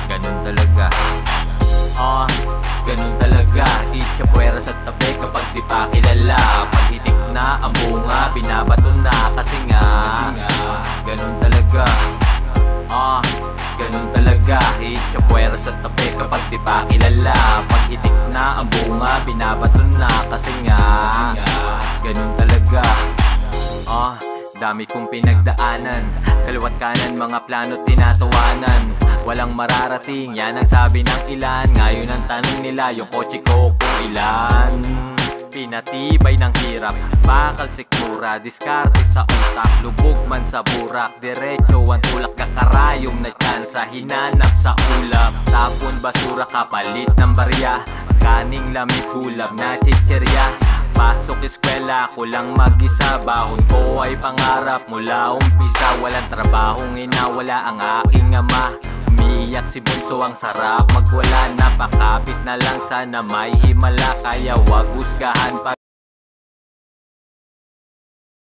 ganun talaga. Ganun talaga. Itchapwera sa tabi kapag di pa kilala. Pag hitik na ang bunga, binabato na kasi nga ganun talaga. Ganun talaga. Itchapwera sa tabi kapag di pa kilala. Pag hitik na ang bunga, binabato na kasi nga ganun talaga. Dami kong pinagdaanan, kaliwat kanan mga plano tinatawanan. Walang mararating, yan ang sabi ng ilan. Ngayon ang tanong nila, yung kotse ko kung ilan. Pinatibay ng hirap, bakal sikmura, diskarte sa utak, lubog man sa burak. Diretso ang tulak, kakarayom na tsansa, hinanap sa ulap. Tapon basura, kapalit ng barya, kaning lamig kulab na chicherya. Pasok eskwela, ako lang mag-isa. Bahon ko ay pangarap mula umpisa. Walang trabahong inawala ang aking ama. Umiiyak si Bunso, ang sarap magwala. Napakapit na lang, sana may himala. Kaya wag husgahan pa.